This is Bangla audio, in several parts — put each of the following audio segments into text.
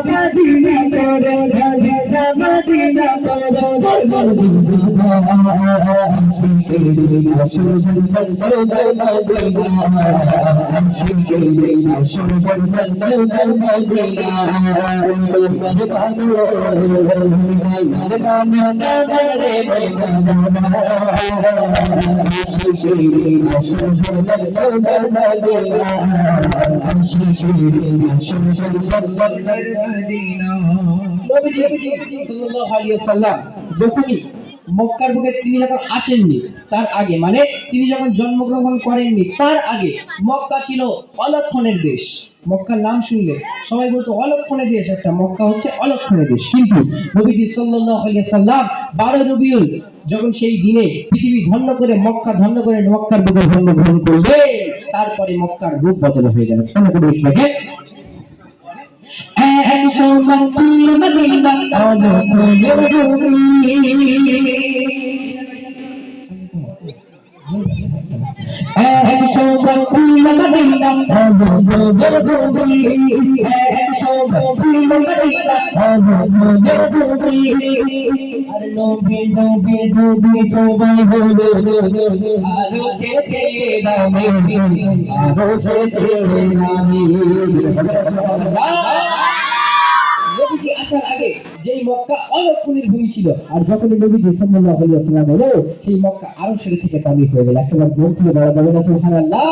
মদিনা করে মদিনা মদিনা করে মদিনা শিশিরিনা সুজন সুজন মদিনা শিশিরিনা সুজন সুজন মদিনা যখনই মক্কার বুকে তিনি যখন আসেননি তার আগে, মানে তিনি যখন জন্মগ্রহণ করেননি তার আগে মক্কা ছিল অলক্ষণের দেশ। মক্কার নাম শুনলে সবাই বলতো অলক্ষণের দেশ একটা, মক্কা হচ্ছে অলক্ষণের দেশ। কিন্তু নবীজি সাল্লাল্লাহু আলাইহি সাল্লাম 12 রবিউল যখন সেই দিনে পৃথিবী ধন্য করে মক্কা ধন্য করে মক্কার বুকে জন্মগ্রহণ করলে তারপরে মক্কার রূপ বদল হয়ে গেল। কোন কোন ইসলামে নবীজি আসার আগে যেই মক্কা অলক্ষণের ভূমি ছিল, আর যখন নবীজি সাল্লাল্লাহু আলাইহি ওয়াসাল্লাম এলো সেই মক্কা আরো সেটা থেকে দামি হয়ে গেল। একবার বল থেকে বলা যাবে না সুবহানাল্লাহ।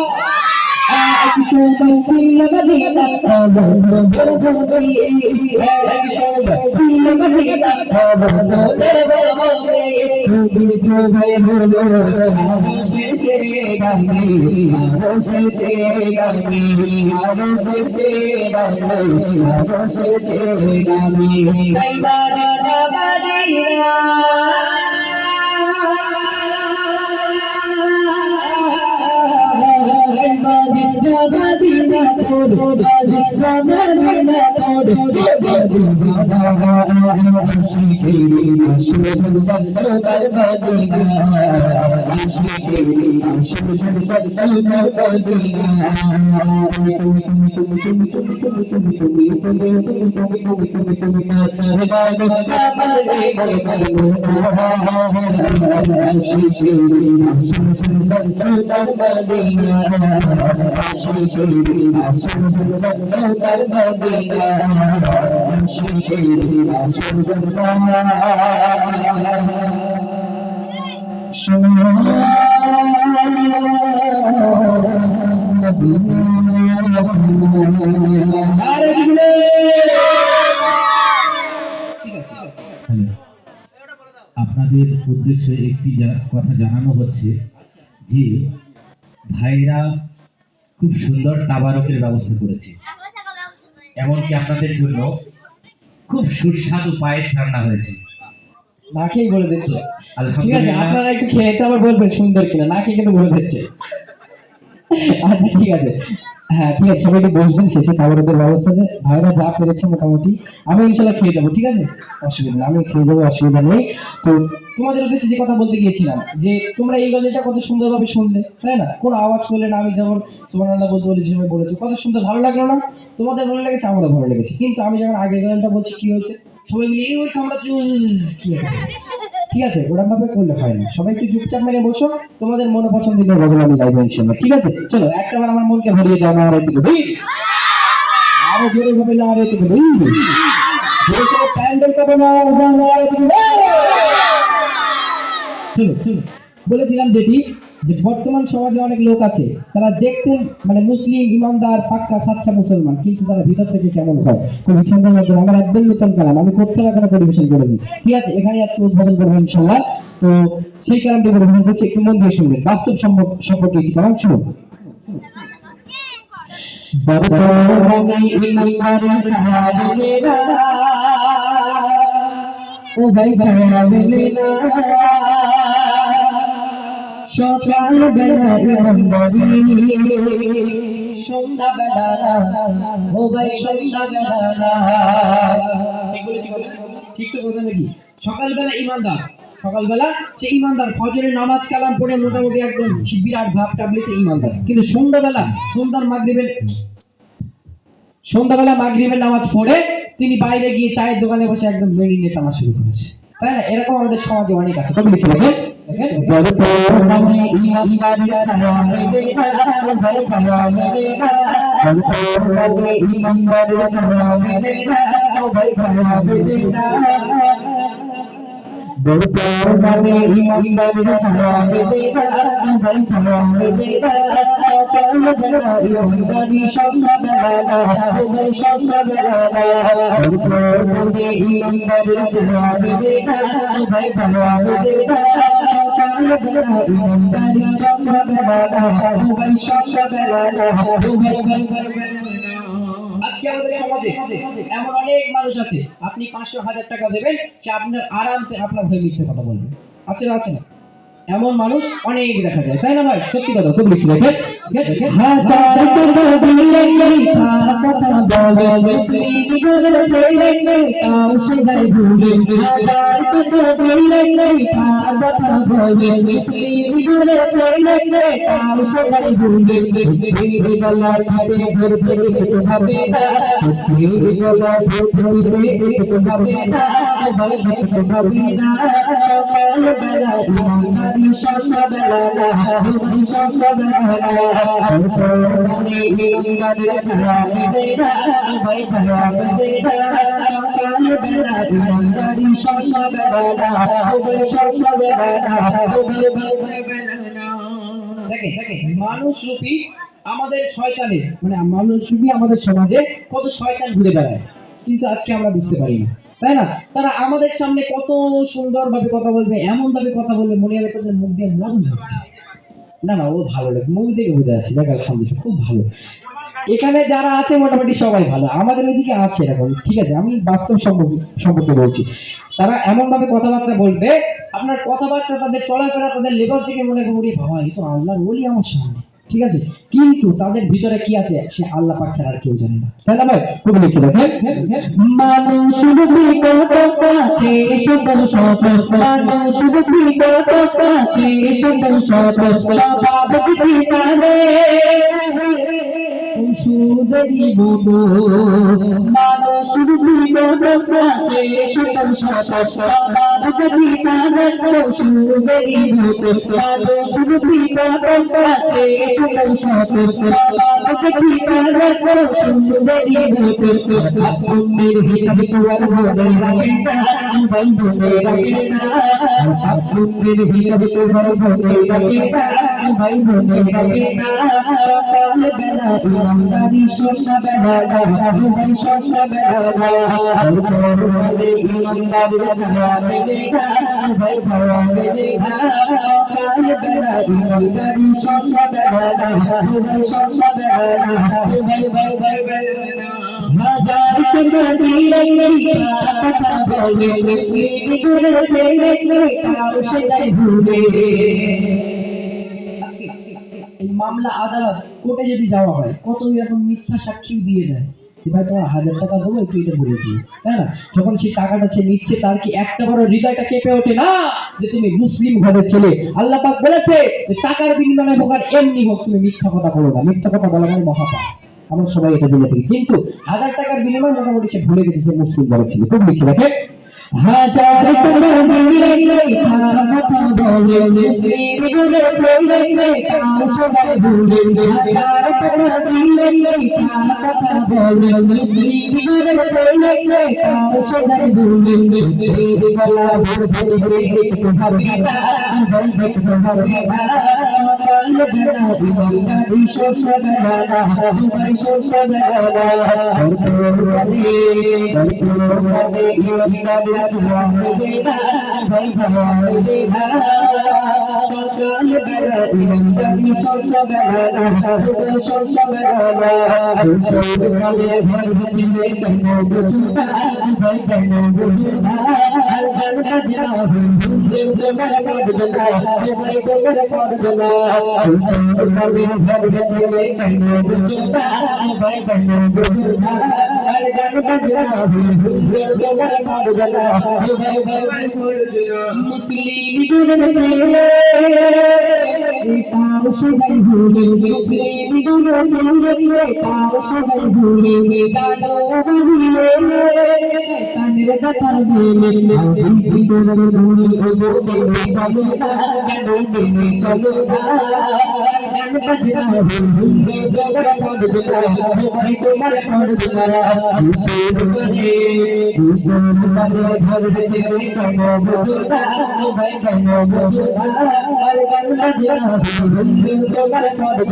আপনাদের উদ্দেশ্যে একটি কথা জানানো হচ্ছে যে ভাইরা খুব সুন্দর তাবারকের ব্যবস্থা করেছে, এমনকি আপনাদের জন্য খুব সুস্বাদু পায়েস রান্না হয়েছে। না খেয়ে বলে দিচ্ছে। ঠিক আছে, আলহামদুলিল্লাহ, আপনারা একটু খেয়ে তো আবার বলবেন সুন্দর কিনা, না খেয়ে কিন্তু বলে দিচ্ছে। আচ্ছা ঠিক আছে, হ্যাঁ ঠিক আছে, সবাই একটু বসবেন, শেষে খাবারের ব্যবস্থা আছে। ভাইরা যা পেরেছে মোটামুটি আমি ইনশাল্লাহ খেয়ে যাবো, ঠিক আছে, অসুবিধা নেই, আমি খেয়ে যাবো, অসুবিধা নেই। তো তোমাদের উদ্দেশ্যে যে কথা বলতে গিয়েছিলাম যে তোমরা এই গজলটা কত সুন্দরভাবে শুনলে, তাই না? কোনো আওয়াজ করলে না, আমি যেমন সুবহানাল্লাহ বলতে বলেছি যেভাবে বলেছি, কত সুন্দর ভালো লাগলো না? তোমাদের ভালো লেগেছে, আমারও ভালো লেগেছে। কিন্তু আমি যখন আগের গজলটা বলছি কি হয়েছে, সবাই মিলে এই আমরা কি ঠিক আছে, ওরকম ভাবে করলে হয় না। সবাই একটু চুপচাপ মেরে বসো, তোমাদের মনে পছন্দের গজল আমি গাইবো ইনশাআল্লাহ, ঠিক আছে? চলো একটাবার আমার মনকে ভরিয়ে দাও না, আর একটু আরো জোরে ভাবে না, আর একটু প্যান্ডেল করবো না, চলো চলো। বলেছিলাম যেটি যে বর্তমান সমাজে অনেক লোক আছে তারা দেখতে মানে মুসলিম ইমানদার পাক্কা সাচ্চা মুসলমান, কিন্তু তারা ভিতর থেকে কেমন হয় খুব সুন্দর মতো। আমার একদম নতুন কালাম আমি করতে এখানে পরিবেশন করে দিই, ঠিক আছে? এখানে আজকে উদ্বোধন করবো ইনশাল্লাহ। তো সেই কালামটি পরিবেশন করছে, একটু মন দিয়ে শুনবেন, বাস্তব সম্পর্কে একটি কালাম শুনুন। ও ভাই সকাল বেলা সন্ধ্যা বেলা, ও ভাই সন্ধ্যা বেলা, ঠিক তো কথা নাকি? সকালবেলা ইমানদার, সকালবেলা সে ইমানদার, ফজরের নামাজ কালাম পড়ে মোটামুটি একদম বিরাট ভাব টাবলেছে ইমানদার। কিন্তু সন্ধ্যাবেলা সন্ধ্যাবেলা মাগরিবের নামাজ পড়ে তিনি বাইরে গিয়ে চায়ের দোকানে বসে একদম মেরি নিয়ে টানা শুরু করেছে, তাই না? এরকম আমাদের সমাজে অনেক আছে। কবি লিখছে দেখেন, বর্তমানে ইমানদারের ছায়া মেলে না, ভাই ছায়া মেলে না। বর্তমানে ইমানদারের ছায়া মেলে না, ভাই ছায়া মেলে না। বর্তমানে ইমানদারের ছায়া মেলে না, ভাই ছায়া মেলে না। ইমানদারি সন্ধ্যাবেলা না, ভাই সন্ধ্যাবেলা না। বর্তমানে ইমানদারের ছায়া মেলে না, ভাই ছায়া মেলে না। ইমানদারি সন্ধ্যাবেলা না, ভাই সন্ধ্যাবেলা না। আজকে আমাদের সমাজে এমন অনেক মানুষ আছে, আপনি 500,000 টাকা দেবেন, সে আপনার আরামসে আপনার হয়ে মিথ্যে কথা বলবে। আছে না, আছে না? এমন মানুষ অনেক দেখা যায়, তাই না ভাই? সত্যি কথা। তো লিখছি দেখেন, হাজার টাকা দিলে মিথ্যা কথা বলে, মুসলিম ছেলে তাও সেটাই ভুলে। হাজার টাকা দিলে মিথ্যা কথা বলে, মুসলিম ছেলে তাও সেটাই ভুলে। গলা খাবে ধরতে হবে না, গলা ধরতে হবে না, হবে না। সকালবেলা ইমানদারি সন্ধ্যাবেলা না, সন্ধ্যাবেলা না। ইমানদারের ছায়া মেলে না, ভাই ছায়া মেলে না। সকালবেলা ইমানদারি সন্ধ্যাবেলা না, সন্ধ্যাবেলা না। দেখেন মানুষ রূপী আমাদের শয়তানের, মানে মানুষ রূপী আমাদের সমাজে কত শয়তান ঘুরে বেড়ায়, কিন্তু আজকে আমরা বুঝতে পারি না, তাই না? তারা আমাদের সামনে কত সুন্দরভাবে কথা বলবে, এমন ভাবে কথা বলবে মনে হবে তাদের মুখ দিয়ে মধু ঝরছে। না না, ও ভালো লাগে, মুভি থেকে বোঝা যাচ্ছে। দেখ আলহামদুলিল্লাহ, খুব ভালো। এখানে যারা আছে মোটামুটি সবাই ভালো, আমাদের ওইদিকে আছে এরকম, ঠিক আছে? আমি বাস্তব সম্পর্কে বলছি। তারা এমন ভাবে কথাবার্তা বলবে, আপনার কথাবার্তা, তাদের চলাফেরা, তাদের লেভেল থেকে মনে হবে বাবা এই তো আল্লাহর ওলি আমার সামনে, ঠিক আছে? কিন্তু তাদের ভিতরে কি আছে সে আল্লাহ পাক ছাড়া আর কেউ জানে না, তাই না ভাই? খুব লিখছে দেখেন, মানুষ বিকট কাছে সকল সফল, মানুষ বিকট কাছে সকল সফল। স্বভাব বিধানে সুন্দরী মতো, মানুষ বিকট কাছে সকল সফল। স্বভাব বিধানে সুন্দরী মতো, মানুষ বিকট কাছে সকল সফল। স্বভাব বিধানে সুন্দরী মতো। আপনার হিসাব সবার মনে রাখে না, বন্ধনে রাখে না। আপনার হিসাব সবার মনে রাখে না, ভাই মনে রাখে না। সকালবেলা ইমানদারি সন্ধ্যাবেলা না, ভাই সন্ধ্যাবেলা না। ইমানদারির ছায়া মেলে না, ভাই ছায়া মেলে না। সকালবেলা ইমানদারি সন্ধ্যাবেলা না, ভাই সন্ধ্যাবেলা না। হাজার টাকা দিলে মিথ্যা কথা বলে, মুসলিম ছেলে তাও সেটাই ভুলে। এই মামলা আদালত কোর্টে যদি যাওয়া হয়, কত এরকম মিথ্যা সাক্ষী দিয়ে দেয় যে ভাই তোমার 1000 টাকা দেবো, একটু এটা বলে দিই, তাই না? যখন সেই টাকাটা সে নিচ্ছে, তার কি একটা বড় হৃদয়টা কেঁপে ওঠে না যে তুমি মুসলিম ঘরের ছেলে? আল্লাহ পাক বলেছে যে টাকার বিনিময়ে হোক আর এমনি হোক তুমি মিথ্যা কথা বলো না। মিথ্যা কথা বলা মানে মহাপাপ, আমরা সবাই এটা জেনে থাকি। কিন্তু 1000 টাকার বিনিময়ে মোটামুটি সে ভুলে গেছে সে মুসলিম ঘরের ছেলে। খুব লিখছে দেখে, হাজার টাকা দিলে মিথ্যা কথা বলে, মুসলিম ঘরের ছেলে তাও সবাই ভুলে। হাজার টাকা দিলে মিথ্যা কথা বলে, মুসলিম ঘরের ছেলে তাও সবাই ভুলে। গলা ধরতে হবে না, বলতে হবে না। সকালবেলা ইমানদারি সন্ধ্যাবেলা না, ভাই সন্ধ্যাবেলা না। বর্তমানে ইমানদারি ছায়া মেলে না, ভাই ছায়া মেলে না। সকালবেলা ইমানদারি সন্ধ্যাবেলা না, ভাই সন্ধ্যাবেলা না। সকালে ঘর ছিলে কেন বুঝু না, ভাই কেন বুঝু না। আর গান বাজে না, তোমার পড়বে না, ভাই তোমার পড়বে না। সকালে ঘর ছিলে কেন বুঝু না, ভাই কেন বুঝু না। আর গান বাজনা তোমার পড়না মুসলিম গুণের ছেলে তাও সবাই ভুলে মুসলিম গুণের ছেলে তাও সবাই ভুলে জানো বাড়িয়ে শয়তানের দেখার দিলে ভিতরে ভুলে ওগো চলো না গান মেনে চলো না গান বাজনা তোমার পড়না তোমার পড়না দুশোর করে ঘর ছেড়ে কেন বুঝোতা ভাই কেন বুঝোতা আর গান বাজনা তোমার পড়না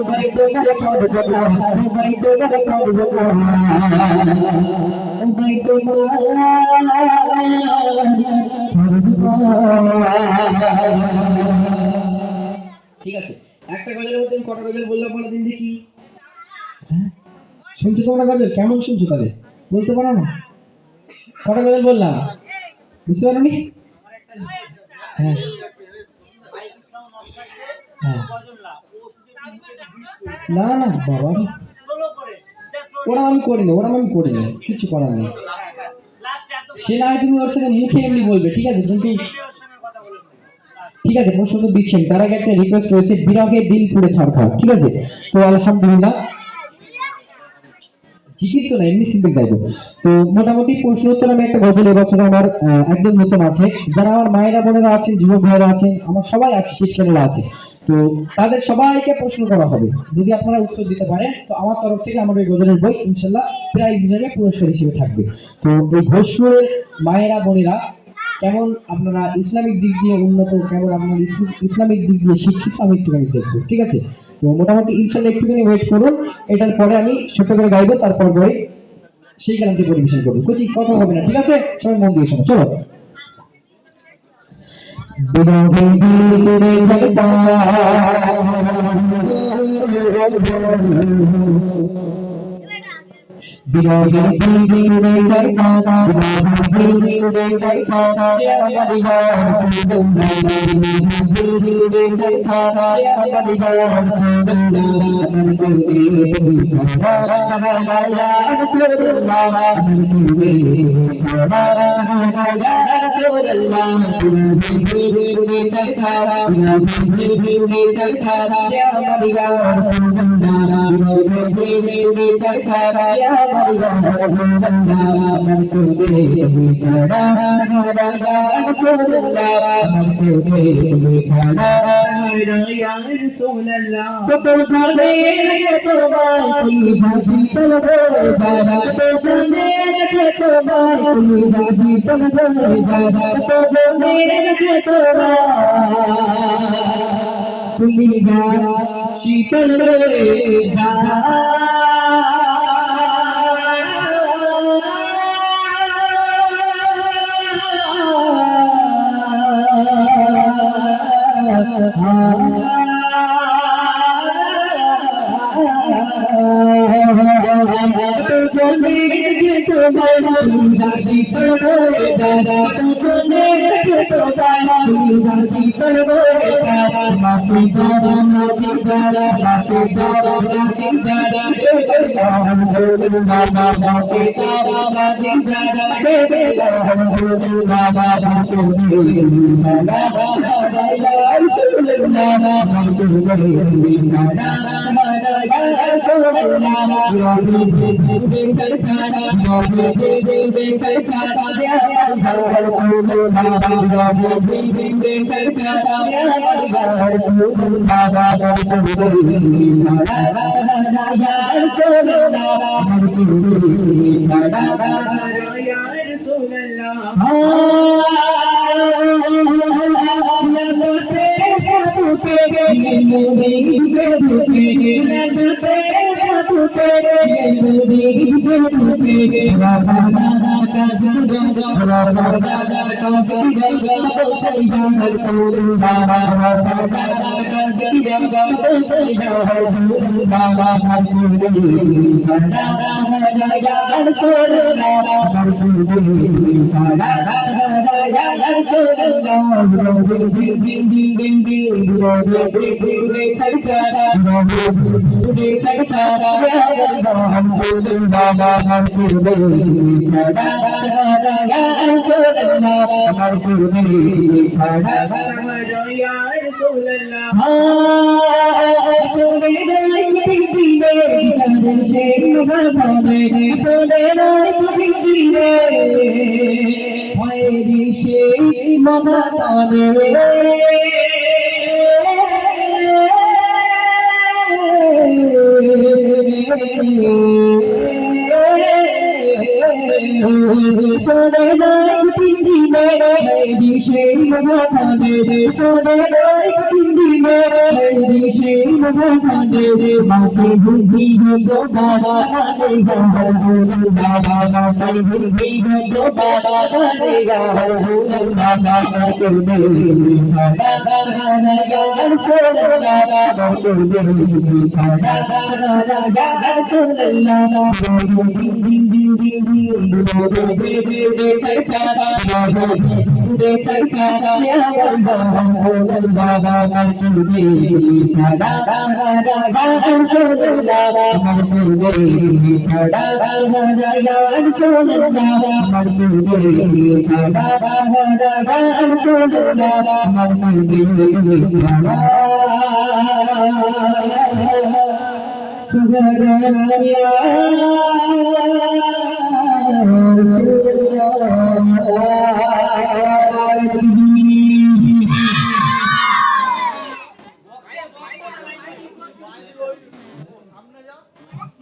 ভাই তোমার পড়না ভাই তোমার পড়না ভাই ঠিক আছে, একটা গজলের মধ্যে আমি কটা গজল বললাম বলে দিন দেখি। হ্যাঁ শুনছো তোমরা গজল? কেমন শুনছো তাহলে বলতে পারো না? কটা গজল বললাম বুঝতে পারো নি? হ্যাঁ হ্যাঁ না না বাবা ওরা আমি করিনি, কিছু করার নেই। সে না হয় তুমি ওর সাথে মুখে এমনি বলবে, ঠিক আছে, কিন্তু ঠিক আছে প্রশ্ন তো দিচ্ছেন। তার আগে একটা রিকোয়েস্ট রয়েছে, বিরহে দিল পুড়ে ছাড়খা, ঠিক আছে? তো আলহামদুলিল্লাহ জিকির তো না, এমনি সিম্পল গাইবো। তো মোটামুটি প্রশ্ন উত্তর আমি একটা গজল এবছর আমার একদম নতুন আছে। যারা আমার মায়েরা বোনেরা আছেন, যুবক ভাইয়েরা আছেন, আমার সবাই আছে, শিক্ষকেরা আছে, তো তাদের সবাইকে প্রশ্ন করা হবে। যদি আপনারা উত্তর দিতে পারেন তো আমার তরফ থেকে আমার ওই গজলের বই ইনশাল্লাহ প্রাইজ হিসেবে পুরস্কার হিসেবে থাকবে। তো এই ঘোষপুরের মায়েরা বোনেরা কেমন আপনারা ইসলামিক দিক দিয়ে উন্নত, কেমন আপনারা ইসলামিক দিক দিয়ে শিক্ষিত, আমি একটুখানি দেখবো, ঠিক আছে? তো মোটামুটি ইনশাল্লাহ একটুখানি ওয়েট করুন, এটার পরে আমি ছোট করে গাইবো, তারপর করে সেই গানটি পরিবেশন করবো। কিছু কথা হবে না, ঠিক আছে? সবাই মন দিয়ে শোনো, চলো। বিরহে দিল পুড়ে ছাড়খা বিরহে দিল পুড়ে ছাড়খা দিল পুড়ে ছাড়খা আমার গান শুননা দিল পুড়ে ছাড়খা আমার গান শুননা আমার দিল ছাড়খা আমার গান শুননা আমার দিল ছাড়খা আমার গান শুননা দিল ছাড়খা দিল ছাড়খা আমার গান শুননা দিল ছাড়খা আমার গান শুননা আমার দিল ছাড়া আমার গান শুননা আমার দিল ছাড়া ইয়া রাসূলুল্লাহ কত জানে রে তোমার তুমি ভাসি চলবে বাবা কত জানে রে তোমার তুমি ভাসি চলবে বাবা কত জানে রে তোমার তুমি গান শীতল রে যা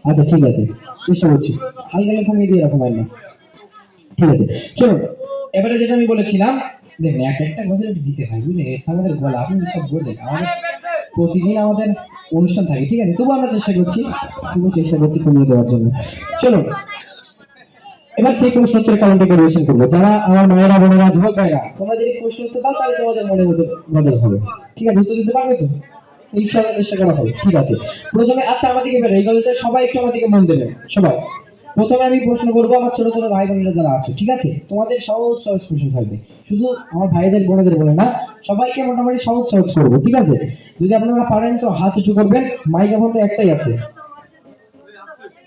আচ্ছা ঠিক আছে, চেষ্টা করছি হালকা কমিয়ে দিয়ে এরকম হয় না। ঠিক আছে চলো, এবারে যেটা আমি বলেছিলাম, দেখেন এক একটা গজল দিতে হয় বুঝলেন, আমাদের গলা আপনি সব বললেন, আমাদের প্রতিদিন আমাদের অনুষ্ঠান থাকে, ঠিক আছে, তবু আমরা চেষ্টা করছি কমিয়ে দেওয়ার জন্য। চলো এবার সেই প্রশ্ন উত্তর কারণটা পরিবেশন করবো। যারা আমার মায়েরা বোনেরা যুবক ভাইরা, তোমরা যদি প্রশ্ন উত্তর দাও তাহলে তোমাদের মনে বদল হবে, ঠিক আছে, উত্তর দিতে পারবে তো? ইনশাআল্লাহ চেষ্টা করা হবে, ঠিক আছে। প্রথমে আচ্ছা আমাদেরকে বেরো এই গল্পে সবাই একটু আমাদেরকে মন দেবেন সবাই। প্রথমে আমি প্রশ্ন করবো আমার ছোট ছোট ভাই বোনেরা যারা আছে, ঠিক আছে, তোমাদের সহজ সহজ প্রশ্ন থাকবে, শুধু আমার ভাইদের বোনেদের বলে না, সবাইকে মোটামুটি সহজ সহজ করবো, ঠিক আছে। যদি আপনারা পারেন তো হাত উঁচু করবেন, মাইক্রোফোন তো একটাই আছে,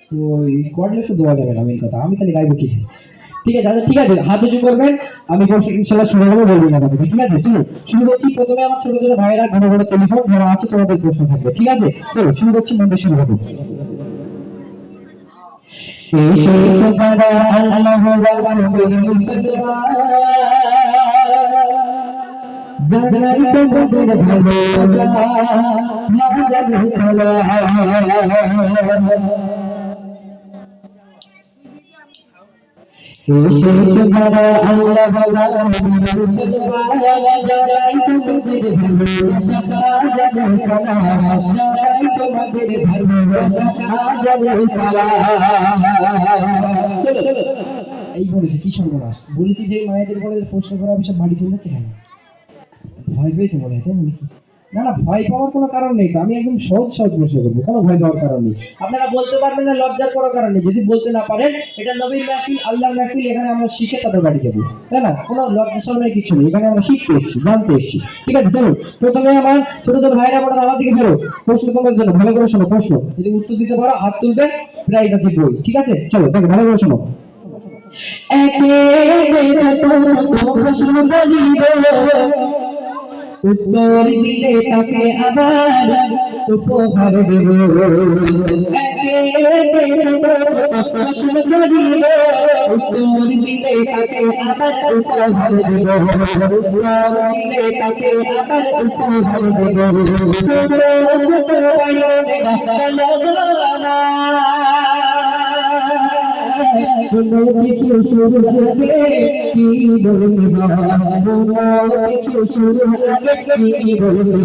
তো কর্ডলেসে দেওয়া যাবে না, মেন কথা আমি তাহলে গাইবো কি? ঠিক আছে আচ্ছা ঠিক আছে, হাত উঁচু করবেন, আমি ইনশাল্লাহ শুনে নেবো, বলবো না আপনাকে, ঠিক আছে। চলো শুরু করছি। প্রথমে আমার ছোট ছোট ভাইয়েরা ঘন ঘন টেলিফোন যারা আছে তোমাদের প্রশ্ন থাকবে, ঠিক আছে। চলো শুরু করছি, মন্দির শুরু করবো। জানাই তোমাদের ভালোবাসা, জানাই সালাম, এসেছে যারা আল্লাহ বলা জানাই তোমাদের ভালোবাসা, জানাই সালাম, জানাই তোমাদের ভালোবাসা, জানাই সালাম। এই বলেছে কি সর্বনাশ, বলেছি যে মায়েদের বলে প্রশ্ন করা বিষয় বাড়ি চলে যাচ্ছে কেন? ভয় পেয়েছে মনে হয়, তাই নাকি? না না, ভয় পাওয়ার কোনো কারণ নেই তো, আমি একদম সহজ সহজ প্রশ্ন করবো, কোনো ভয় পাওয়ার কারণ নেই। আপনারা বলতে পারবেন না, লজ্জার কোনো কারণ নেই, যদি বলতে না পারেন এটা নবীর মাহফিল, আল্লাহর মাহফিল, এখানে আমরা শিখে তাদের বাড়ি যাবো, তাই না? কোনো লজ্জা শরমের কিছু নেই, এখানে আমরা শিখতে এসেছি, জানতে এসেছি, ঠিক আছে। চলো প্রথমে আমার ছোট ছোট ভাইরা বোনেরা আমার দিকে ফেরো, প্রশ্ন তোমার জন্য, ভালো করে শোনো প্রশ্ন, যদি উত্তর দিতে পারো হাত তুলবে, প্রাইজ আছে বই, ঠিক আছে। চলো দেখো ভালো করে শোনো। উত্তর দিলে তাকে আবার উপহার দেব, উত্তর দিলে তাকে আবার উপহার দেব, উত্তর দিলে তাকে আবার উপহার দেব, ছোট ছোট কোনো কিছু শুরু লাগে কি বলবি, কোনো কিছু শুরু লাগে কি বলবি,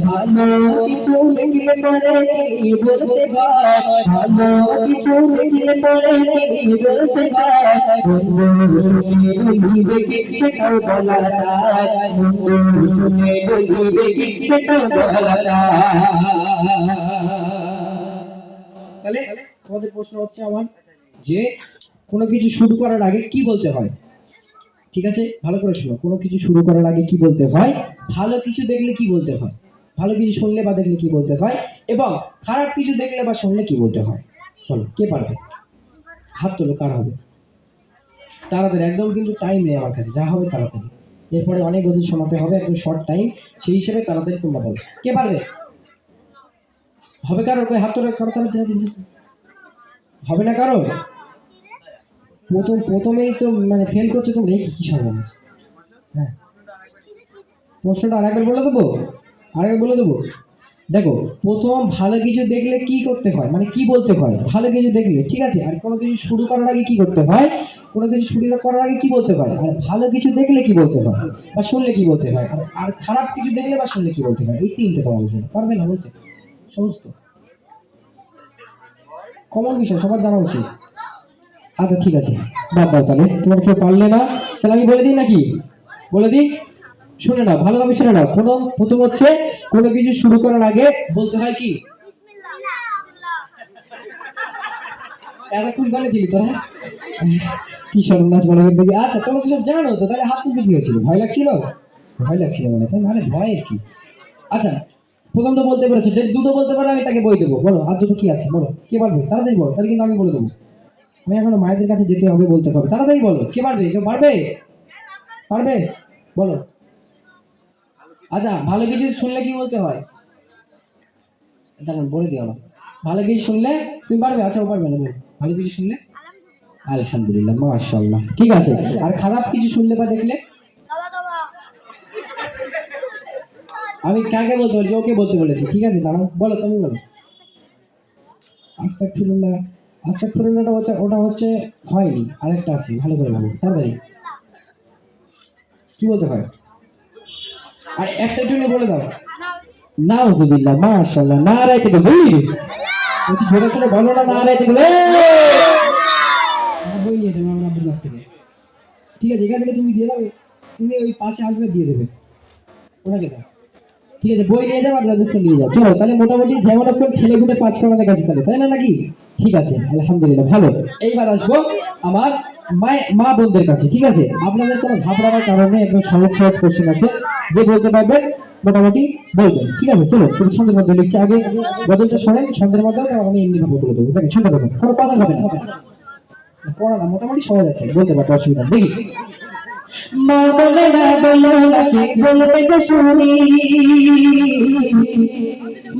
ভালো কিছু দেখলে পরে কি বলতে হয়, ভালো কিছু দেখলে পরে কি বলতে হয়, বন্ধু শুনে বলিবে কি সেটাও বলা যায়, বন্ধু শুনে বলিবে কি সেটাও বলা যায়। তাহলে তোমাদের প্রশ্ন হচ্ছে আমার যে কোনো কিছু শুরু করার আগে কি বলতে হয়। ঠিক আছে, ভালো করে শোনো। কোনো কিছু শুরু করার আগে কি বলতে হয়, ভালো কিছু দেখলে কি বলতে হয়, ভালো কিছু শুনলে বা দেখলে কি বলতে হয়, এবং খারাপ কিছু দেখলে বা শুনলে কি বলতে হয়। বলো কে পারবে? হাত তোলো, কার হবে? তাড়াতাড়ি, একদম কিন্তু টাইম নেই আমার কাছে, যা হবে তাড়াতাড়ি। এরপরে অনেক ওদের শোনাতে হবে, একদম শর্ট টাইম, সেই হিসেবে তাড়াতাড়ি তোমরা বলো কে পারবে। হবে কারোর? কই হাত তোলো, কারো তাড়াতাড়ি। হবে না কারো? প্রথমেই তো মানে ফেল করছো তোমরা, এই কি সর্বনাশ। হ্যাঁ, প্রশ্নটা আরেকবার বলে দেবো, আরেকবার বলে দেবো। দেখো, প্রথম ভালো কিছু দেখলে কি করতে হয়, মানে কি বলতে হয় ভালো কিছু দেখলে, ঠিক আছে। আর কোনো কিছু শুরু করার আগে কি করতে হয়, কোনো কিছু শুরু করার আগে কি বলতে হয়, আর ভালো কিছু দেখলে কি বলতে হয় বা শুনলে কি বলতে হয়, আর খারাপ কিছু দেখলে বা শুনলে কি বলতে হয়। এই তিনটে তোমার জন্য পারবে না বলতে? সমস্ত কমন বিষয়, সবার জানা উচিত। আচ্ছা ঠিক আছে, বাদ দাও তাহলে, তোমার কেউ পারলে না, তাহলে আমি বলে দিই নাকি? বলে দিই, শুনে নাও ভালোভাবে, শুনে নাও। প্রথম হচ্ছে কোনো কিছু শুরু করার আগে বলতে হয় কি? এতক্ষণ বলেছিলি তোরা, কি সর্বনাশ বলে দেখি। আচ্ছা তোমরা তো সব জানো তো, তাহলে হাত তুলতে কি হয়েছিল? ভয় লাগছিল? ভয় লাগছিল মানে, তাই মানে ভয়ের কি? আচ্ছা, প্রথম তো বলতে পেরেছো, যে দুটো বলতে পারো আমি তাকে বই দেবো। বলো হাত দুটো কি আছে, বলো কে পারবে? তাড়াতাড়ি বলো, তাহলে কিন্তু আমি বলে দেবো। আমি এখনো মায়েদের কাছে যেতে হবে, বলতে হবে, তাড়াতাড়ি বলো কে পারবে। কেউ পারবে? পারবে? বলো। আচ্ছা, ভালো কিছু শুনলে কি বলতে হয়? দেখুন বলে দিও না, ভালো কিছু শুনলে তুমি পারবে? আচ্ছা ও পারবে না, বলো ভালো কিছু শুনলে আলহামদুলিল্লাহ, মাশাআল্লাহ, ঠিক আছে। আর খারাপ কিছু শুনলে বা দেখলে? আমি কাকে বলতে বলছি? ওকে বলতে বলেছি, ঠিক আছে দাঁড়াও, বলো তুমি বলো। আস্তাগফিরুল্লাহ, আস্তাগফিরুল্লাহটা হচ্ছে, ওটা হচ্ছে হয়নি, আরেকটা আছে, ভালো করে বলো তাড়াতাড়ি, কি বলতে হয়? আর একটা একটু নিয়ে বলে দাও। নাউজুবিল্লাহ, মাশাআল্লাহ, নারায়ে তাকবীর। বলছি জোরে সোরে বলো না, নারায়ে তাকবীর। বই নিয়ে দেবো আমার আব্বুর কাছ থেকে, ঠিক আছে। এখান থেকে তুমি দিয়ে দাও, তুমি ওই পাশে আসবে দিয়ে দেবে, ওনাকে দাও, ঠিক আছে। বই নিয়ে যাও আর রাজস্ব নিয়ে যাও, চলো তাহলে মোটামুটি যেমন আপনার ঠেলে ঘুটে 5 আমাদের কাছে তাহলে, তাই না নাকি? ঠিক আছে, আলহামদুলিল্লাহ, ভালো। এইবার আসবো আমার মা বোনদের কাছে, ঠিক আছে। আপনাদের কোনো ঘাবড়ানোর কারণে একদম সহজ সহজ কোশ্চেন আছে, যে বলতে পারবেন মোটামুটি বলবেন, ঠিক আছে। চলো তুমি ছন্দের মধ্যে লিখছি, আগে গজলটা শোনেন ছন্দের মধ্যে, তারপর আমি এমনি ভাবে বলে দেবো। দেখেন শুনতে দেবো, কোনো কথা হবে না, পড়া না, মোটামুটি সহজ আছে, বলতে পারবো, অসুবিধা নেই। দেখি, মা বলে না বলো নাকি বলবে তো শুনি,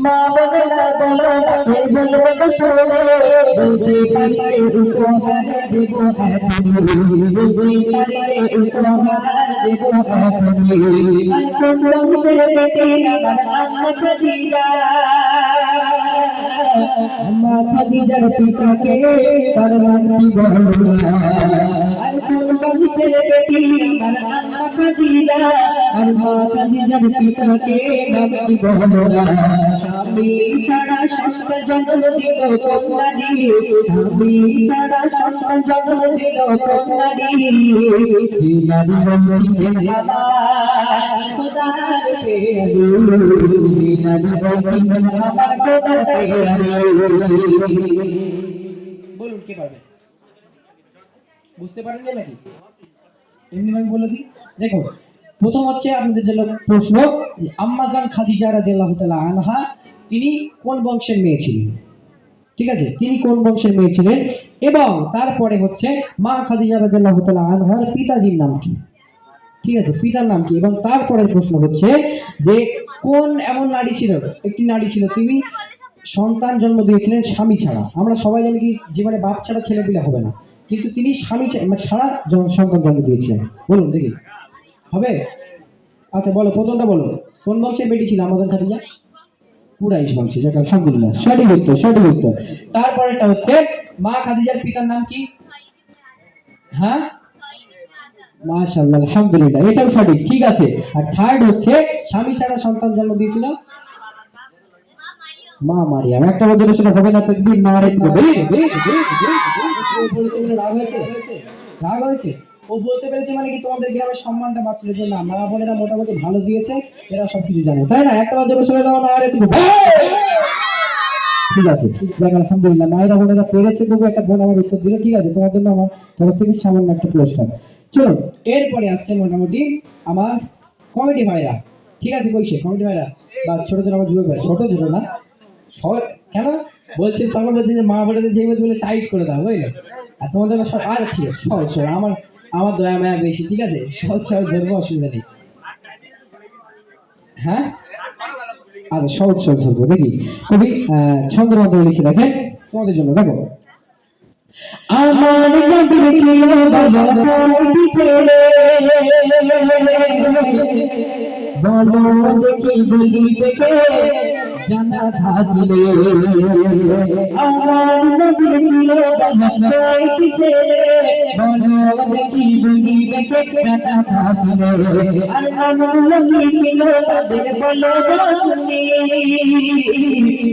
মা বলে না বলো নাকি বলবে তো শুনি, বলতে পারলে উপহার দেব এখনই, বলতে পারলে উপহার দেব এখনই। আর কোন বংশের বেটি আমার আম্মা খাদিজা, আম্মা খাদিজার পিতাকে তার নাম কি বলো না। আর কোন বংশের বেটি আমার আম্মা খাদিজা, আর মা খাদিজার পিতাকে নাম কি বলো না। স্বামী ছাড়া সস্তা জন্ম দিল কন্যা দিয়ে, স্বামী ছাড়া সস্তা জন্ম দিল কন্যা দিয়ে, যে নারী বঞ্চিত আমার খোদার পেয়ারে, যে নারী বঞ্চিত আমার খোদার পেয়ারে। বলুন কে পারবে? বুঝতে পারেন নাকি? এমনি আমি বলে দিই, দেখো প্রথম হচ্ছে আপনাদের জন্য প্রশ্ন, আম্মাজান খাদিজা রাদিয়াল্লাহু তাআলা আনহা তিনি কোন বংশের মেয়ে ছিলেন, ঠিক আছে। তিনি কোন বংশের মেয়ে ছিলেন, এবং তারপরে হচ্ছে মা খাদিজা রাদিয়াল্লাহু তাআলা আনহার পিতাজির নাম কি, ঠিক আছে, পিতার নাম কি। এবং তারপরের প্রশ্ন হচ্ছে যে কোন এমন নারী ছিল, একটি নারী ছিল, তিনি সন্তান জন্ম দিয়েছিলেন স্বামী ছাড়া। আমরা সবাই জানি কি জীবনে বাপ ছাড়া ছেলে পিলে হবে না, কিন্তু তিনি স্বামী ছাড়া সন্তান জন্ম দিয়েছিলেন। বলুন দেখি, হবে? আচ্ছা বলো, প্রথমটা বলো, কোন বংশের বেটি ছিল আমাদের খাদিজা? কুরাইশ বংশে, যাক আলহামদুলিল্লাহ, সঠিক উত্তর, সঠিক উত্তর। তারপরেরটা হচ্ছে মা খাদিজার পিতার নাম কি? হ্যাঁ, মাশাআল্লাহ, আলহামদুলিল্লাহ, এটাও সঠিক, ঠিক আছে। আর থার্ড হচ্ছে স্বামী ছাড়া সন্তান জন্ম দিয়েছিল মা মারিয়াম। একটা বছর সেটা হবে না, তাকবীর নারে তাকবীর। রাগ হয়েছে, রাগ হয়েছে, ও বলতে পেরেছে মানে কি তোমাদের গ্রামের সম্মানটা বাঁচলো, যে না মা বোনেরা মোটামুটি ভালো দিয়েছে, এরা সবকিছু জানে, তাই না? একটা বছর শুনে দাও নারে তাকবীর। ঠিক আছে, দেখ আলহামদুলিল্লাহ মায়েরা বোনেরা পেরেছে, তবু একটা বোন আমার উত্তর দিল। ঠিক আছে, তোমার জন্য আমার তরফ থেকে সামান্য একটা পুরস্কার। চলো এরপরে আসছে মোটামুটি আমার কমেডি ভাইরা। ঠিক আছে, কইছে কমেডি ভাইরা বা ছোট ছোট আমার যুবক ভাই, ছোট ছোট না কেন বলছি, তখন বলছি যে মা বোনেদের যে বলছে বলে টাইট করে দাও, বুঝলে? আর তোমার জন্য সব আর ঠিক আছে, সহজ সহজ, আমার আমার দয়া মায়া বেশি। ঠিক আছে, সহজ সহজ ধরবো, অসুবিধা নেই। হ্যাঁ আচ্ছা, সহজ সহজ ধরবো। দেখি কবি ছন্দের মাধ্যমে লিখে দেখেন তোমাদের জন্য, দেখো। আমার নবীর ছিল বাবা কয়টি ছেলে, বলো দেখি বলি দেখে জানা থাকলে। আমার নবীর ছিল বাবা কয়টি ছেলে, বলো দেখি বলি দেখে জানা থাকলে। আর আমার নবী ছিল তাদের বলো শুনি,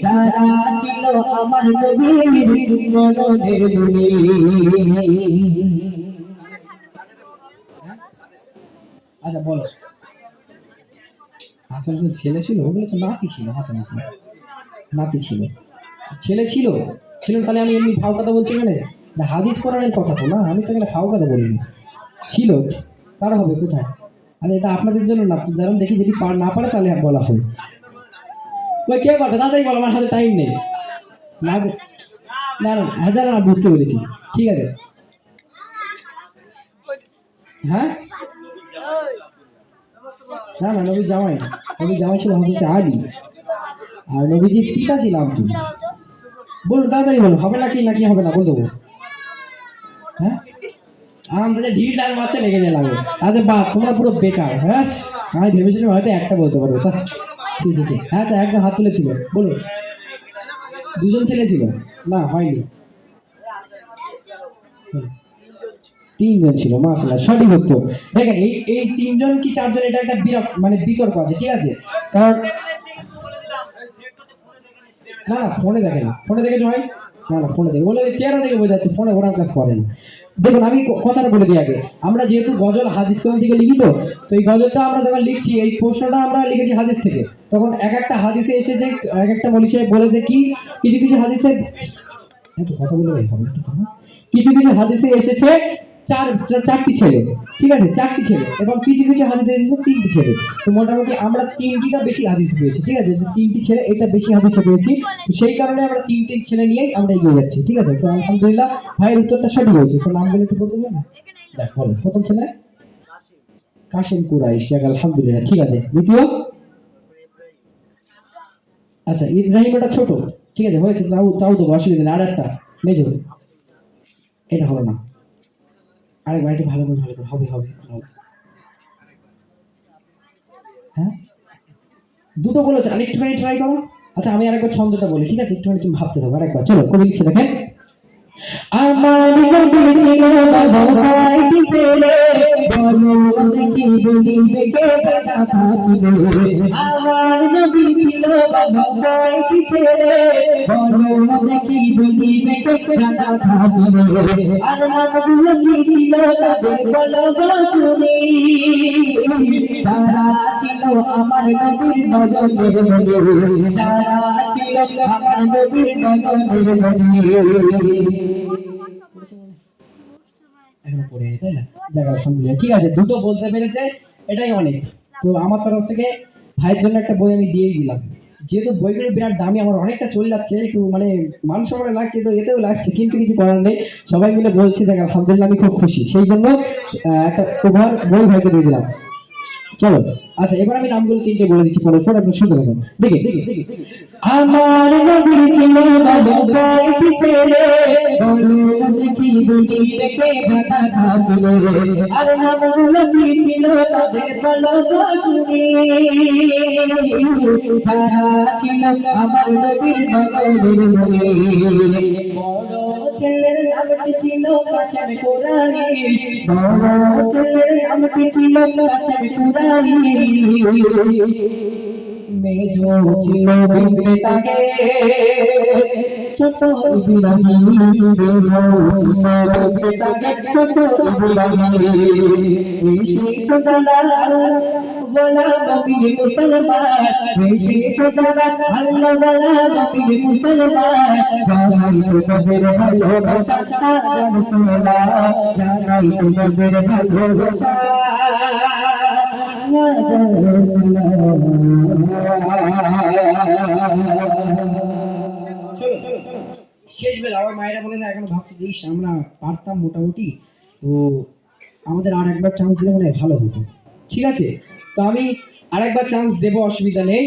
তারা ছিল আমার নবীর মনের মনি। আচ্ছা বলো, হাসান হাসান ছেলে ছিল? ওগুলো তো নাতি ছিল। হাসান হাসান নাতি ছিল, ছেলে ছিল ছিল। তাহলে আমি এমনি ফাও কথা বলছি মানে হাদিস কোরআনের কথা তো না, আমি তো এখানে ফাও কথা বলিনি। ছিল কারা হবে কোথায়? আরে এটা আপনাদের জন্য না, যারা দেখি যদি না পারে তাহলে বলা হবে। ওই কে পারে তাড়াতাড়ি বলো, আমার হাতে টাইম নেই। না না না হাজার না, বুঝতে পেরেছি। ঠিক আছে, হ্যাঁ না না, নবী জামাই না, নবী জামাই ছিল হযরত আলী, আর নবীজির পিতা ছিল আব্দুল। বলুন তাড়াতাড়ি বলুন, হবে নাকি নাকি হবে না, বল দেবো। হ্যাঁ আমাদের ঢিল ডাল মাছে লেগে গেলাম। আচ্ছা বা তোমরা পুরো বেকার। হ্যাঁ আমি ভেবেছিলাম হয়তো একটা বলতে পারবো। তা ঠিক আছে, হ্যাঁ তো একদম হাত তুলেছিল, বলুন। দুজন ছেলে ছিল? না হয়নি, তিনজন ছিল। মাশাআল্লাহ, সঠিক উত্তর। দেখেন এই এই তিনজন কি চারজন, এটা একটা মানে বিতর্ক আছে। ঠিক আছে, কারণ না না ফোনে দেখে না, ফোনে দেখেছো ভাই? না না ফোনে দেখে, বলে চেহারা দেখে বোঝা যাচ্ছে ফোনে ওরা কাজ করে না। দেখুন আমি কথাটা বলে দিই আগে, আমরা যেহেতু গজল হাদিস কোরআন থেকে লিখি, তো এই গজলটা আমরা যখন লিখছি, এই প্রশ্নটা আমরা লিখেছি হাদিস থেকে, তখন এক একটা হাদিসে এসেছে, এক একটা মৌলবী সাহেব বলেছে কি কিছু কিছু হাদিসে, কথা বলে কিছু কিছু হাদিসে এসেছে চারটি ছেলে। ঠিক আছে, চারটি ছেলে, এবং কিছু কিছু হাদিসে এসেছে তিনটি ছেলে। তো মোটামুটি আমরা তিনটিটা বেশি হাদিস পেয়েছি। ঠিক আছে, তিনটি ছেলে এটা বেশি হাদিসে পেয়েছি, তো সেই কারণে আমরা তিনটি ছেলে নিয়েই আমরা এগিয়ে যাচ্ছি। ঠিক আছে, তো আলহামদুলিল্লাহ ভাইয়ের উত্তরটা সঠিক হয়েছে। তো নাম বলে একটু বলতে পারবেন? দেখ বলো, প্রথম ছেলে কাশিম কুরাইশ, আলহামদুলিল্লাহ। ঠিক আছে, দ্বিতীয়? আচ্ছা ইব্রাহিম, এটা ছোট। ঠিক আছে, হয়েছে, তাও তাও দেবো, অসুবিধা নেই। আর একটা মেজো, এটা হবে না, আরেকবার একটু ভালো করে হবে হবে হবে। হ্যাঁ দুটো বলেছে, আরেকটুখানি ট্রাই করো। আচ্ছা আমি আরেকবার ছন্দটা বলি। ঠিক আছে, একটুখানি তুমি ভাবতে থাকো আরেকবার। চলো কবি লিখছে দেখেন। আমার নবী ছিল বাবা কয়টি ছেলে, বলো দেখি বলি দেখে জানা থাকলে। আমার নবী ছিল বাবা কয়টি ছেলে, বলো দেখি বলি দেখে জানা থাকলে। আর নামগুলো কি ছিল তাদের বলো গো শুনি, তারা ছিল আমার নবীর নগরের মনি, তারা ছিল আমার নবীর নগরের মনি। এখনো পড়ে গেছে না, জায়গা আলহামদুলিল্লাহ। ঠিক আছে, দুটো বলতে পেরেছে, এটাই অনেক। তো আমার তরফ থেকে ভাইয়ের জন্য একটা বই আমি দিয়েই দিলাম। যেহেতু বইগুলো বিরাট দামি, আমার অনেকটা চলে যাচ্ছে, একটু মানে মান সম্মান লাগছে, তো এতেও লাগছে, কিন্তু কিছু করার নেই। সবাই মিলে বলছি, দেখ আলহামদুলিল্লাহ আমি খুব খুশি, সেই জন্য একটা উপহার বই ভাইকে দিয়ে দিলাম। চলো আচ্ছা, এবার আমি নামগুলো তিনটে বলে দিচ্ছি, পরস্পর আপনি শুনতে থাকুন। দেখি দেখি দেখি, আমার নবীর ছিল বাবা কয়টি ছেলে, বলো দেখি বলি দেখে জানা থাকলে। আর নামগুলো কি ছিল তাদের বলো গো শুনি, তারা ছিল আমার নবীর নগরের মনি। বড় ছেলের নামটি ছিল কাশেম কুরাইশ, বড় ছেলের নামটি ছিল কাশেম কুরাইশ। মেজো ছিল বিবেটাকে ছোট ইব্রাহিম মেজো ছিল বিবেটাকে ছোট ইব্রাহিম এসেছে যারা বলা নবীর মুসলমান এসেছে যারা আল্লাহ বলা নবীর মুসলমান জানাই তোমাদের ভালোবাসা ইয়া রাসূলুল্লাহ জানাই তোমাদের ভালোবাসা শেষ বেলা আমার মায়েরা বলে না এখন ভাবছি যে ইস, আমরা পারতাম মোটামুটি, তো আমাদের আর একবার চান্স দিলে মনে হয় ভালো হতো। ঠিক আছে, তো আমি আর একবার চান্স দেবো, অসুবিধা নেই।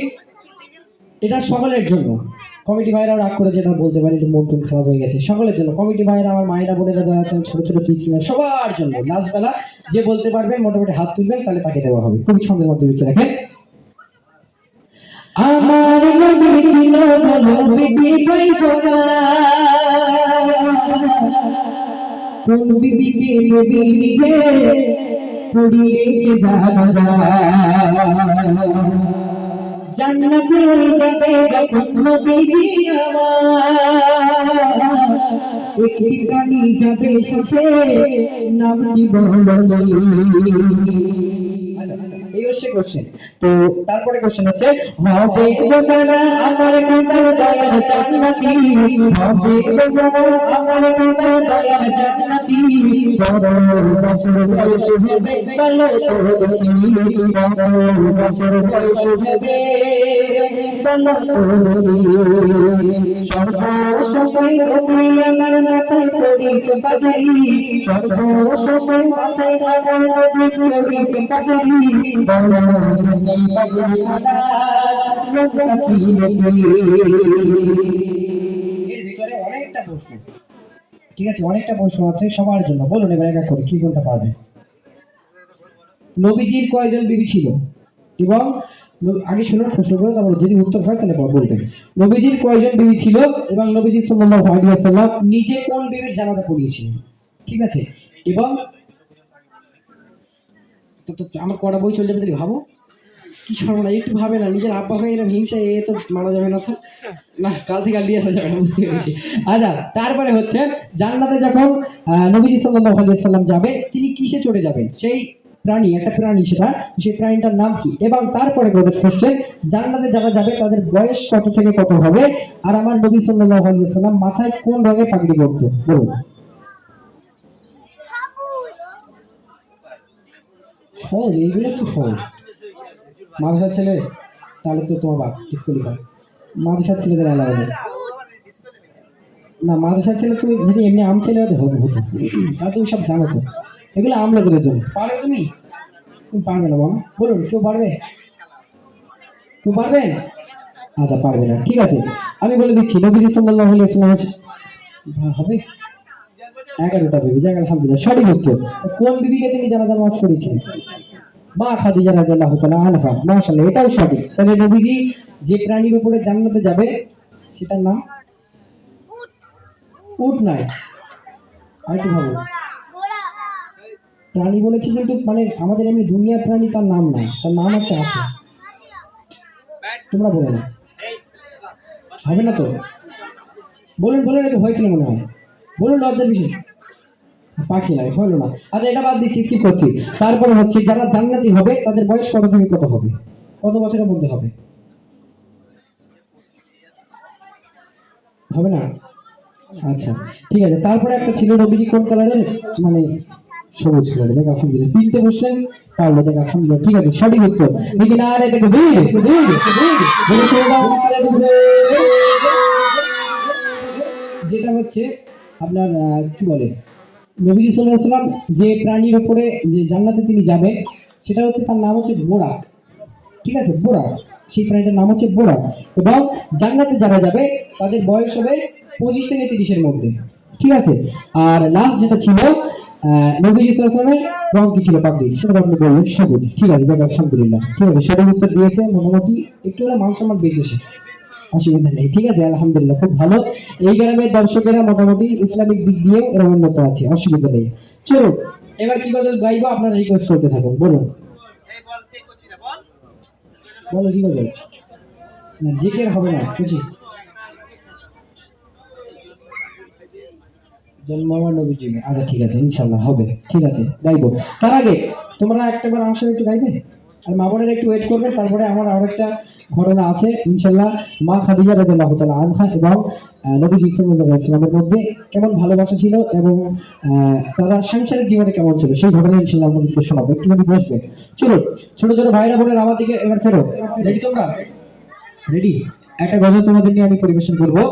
এটা সকলের জন্য, কমিটি ভাইরাও রাগ করে যেটা বলতে পারি, একটু মন টন খারাপ হয়ে গেছে, সকলের জন্য, কমিটি ভাইরা, আমার মায়েরা বোনেরা যারা আছেন, ছোট ছোট চিত্রা, সবার জন্য। লাস্ট বেলা যে বলতে পারবেন মোটামুটি হাত তুলবেন, তাহলে তাকে দেওয়া হবে। খুবই ছন্দের মধ্যে দিচ্ছে, দেখেন। আমার নবী ছিল বলো বিবি কই সোনা কোন বিবিকে নবী নিজে পড়িয়েছে জানাজা জান্নাতে যেতে যখন নবীজি আমার একটি প্রাণী যাবে সাথে নামটি বললেন। এই হচ্ছে কোশ্চেন। তো তারপরে কোশ্চেন হচ্ছে, হবে গোজারা আমার খোদার দয়ার জান্নাতি হবে গোজারা আমার খোদার দয়ার জান্নাতি বড় বছর বয়স হবে ভালো করে বড় বছর বয়স হবে ভালো করে সর্বশেষে তুমি আমার মাথায় পড়িতে পাগড়ি সর্বশেষে মাথায় আমার নবী পড়িতে পাগড়ি বড় পাগড়ি এর ভিতরে অনেকটা প্রশ্ন, ঠিক আছে, অনেকটা প্রশ্ন আছে সবার জন্য। বলুন এবার এক এক করে কি কোনটা পারবে। নবীজির কয়জন বিবি ছিল, এবং আগে শুনুন প্রশ্ন করে, তারপর যদি উত্তর হয় তাহলে বলবেন। নবীজির কয়জন বিবি ছিল, এবং নবীজি সাল্লাল্লাহু আলাইহি ওয়াসাল্লাম নিজে কোন বিবির জানাজা পড়িয়েছিলেন। ঠিক আছে, এবং তো আমার কটা বই চলে যাবে, তাহলে ভাবো কি সর্বনা, একটু ভাবে না, নিজের আব্বা হয়ে এরকম হিংসা, এ তো মানা যাবে না, তো না, কাল থেকে আর নিয়ে আসা যাবে না, বুঝতে পেরেছি। আচ্ছা, তারপরে হচ্ছে জান্নাতে যখন নবীজি সাল্লাল্লাহু আলাইহি ওয়াসাল্লাম যাবে, তিনি কিসে চড়ে যাবেন, সেই প্রাণী, একটা প্রাণী, সেটা সেই প্রাণীটার নাম কি, এবং তারপরে কোশ্চেন, জান্নাতে যারা যাবে তাদের বয়স কত থেকে কত হবে, আর আমার নবী সাল্লাল্লাহু আলাইহি ওয়াসাল্লাম মাথায় কোন রঙের পাগড়ি পরতো, বলুন। সহজ, এইগুলো একটু সহজ। মাদ্রাসার ছেলে, তাহলে তো তোমার বাপ স্কুলে হয়, মাদ্রাসার ছেলেদের আলাদা হবে না, মাদ্রাসার ছেলে তুমি যদি এমনি আম ছেলে হতে হতো, আর তুমি সব জানো তো, এগুলো আম লোকেদের জন্য। পারবে তুমি? তুমি পারবে না, বলো, বলুন, কেউ পারবে? কেউ পারবেন? আচ্ছা, পারবে না, ঠিক আছে, আমি বলে দিচ্ছি। নবী সাল্লাল্লাহু আলাইহি ওয়াসাল্লাম হবে 11টা বিবি, যাক আলহামদুলিল্লাহ, সঠিক উত্তর। কোন বিবিকে তিনি জানাজার নামাজ পড়িয়েছিলেন? মা খাদিজা রাদিয়াল্লাহু তাআলা আনহা। মাশাআল্লাহ, এটাও সঠিক। তাহলে নবীজি যে প্রাণীর উপরে জান্নাতে যাবে সেটার নাম উট নয়, আরেকটু ভাবো। প্রাণী বলেছি কিন্তু মানে আমাদের এমনি দুনিয়ার প্রাণী, তার নাম নাই, তার নাম একটা আছে, তোমরা বলো না, হবে না তো? বলুন বলুন, এটা হয়েছিল মনে হয়, বলুন, লজ্জার বিষয়। পাখি নয়, হলো না। আচ্ছা, এটা বাদ দিচ্ছি, স্কিপ করছি। তারপরে হচ্ছে যারা জান্নাতি হবে তাদের বয়স কত থেকে কত হবে, কত বছরের মধ্যে হবে? হবে না? আচ্ছা, ঠিক আছে। তারপরে একটা ছিল, নবীজি কোন কালারের, মানে সবুজ কালারের। দেখ আলহামদুলিল্লাহ, 3টে কোশ্চেন পারলো, দেখ আলহামদুলিল্লাহ, ঠিক আছে, সঠিক উত্তর। দেখি না, আরে দেখো যেটা হচ্ছে আপনার কি বলে, নবী সাল্লাল্লাহু আলাইহি ওয়াসাল্লাম যে প্রাণীর উপরে যে জান্নাতে তিনি যাবেন, সেটা হচ্ছে, তার নাম হচ্ছে বোরাক। ঠিক আছে, বোরাক, সেই প্রাণীটার নাম হচ্ছে বোরাক। এবং জান্নাতে যারা যাবে তাদের বয়স হবে 25 থেকে 30-এর মধ্যে। ঠিক আছে, আর লাস্ট যেটা ছিল নবী সাল্লাল্লাহু আলাইহি ওয়াসাল্লামের রং কি ছিল পাগড়ি, সেটা আপনি বললেন সবুজ। ঠিক আছে, যাক আলহামদুলিল্লাহ, ঠিক আছে, সঠিক উত্তর দিয়েছে, মোটামুটি একটু হলে মান সম্মান বেঁচেছে, অসুবিধা নেই। ঠিক আছে, আলহামদুলিল্লাহ, খুব ভালো। এই গ্রামের দর্শকেরা মোটামুটি ইসলামিক দিক দিয়েও এরা উন্নত আছে, অসুবিধা নেই। চলো এবার কি গজল গাইবো, আপনারা রিকোয়েস্ট করতে থাকুন, বলুন, বলো কি গজল। না জেকের হবে না বুঝি জন্ম আমার নবী জিমে আচ্ছা ঠিক আছে ইনশাল্লাহ হবে ঠিক আছে গাইবো তার আগে তোমরা একটাবার আমার সাথে একটু গাইবে আর মা বোনের একটু ওয়েট করবে তারপরে আমার আরো একটা ঘটনা আছে ইনশাল্লাহ মা খাদিজা রাদিয়াল্লাহু তাআলা আনহা এবং নবী সাল্লাল্লাহু আলাইহি ওয়াসাল্লামের মধ্যে কেমন ভালোবাসা ছিল এবং তারা সাংসারিক জীবনে কেমন ছিল সেই ঘটনা ইনশাল্লাহ আমাদেরকে শোনাবো একটুখানি বসবে চলো ছোট ছোট ভাইরা বোনের আমার দিকে এবার ফেরো রেডি তোমরা রেডি একটা গজল তোমাদের নিয়ে আমি পরিবেশন করবো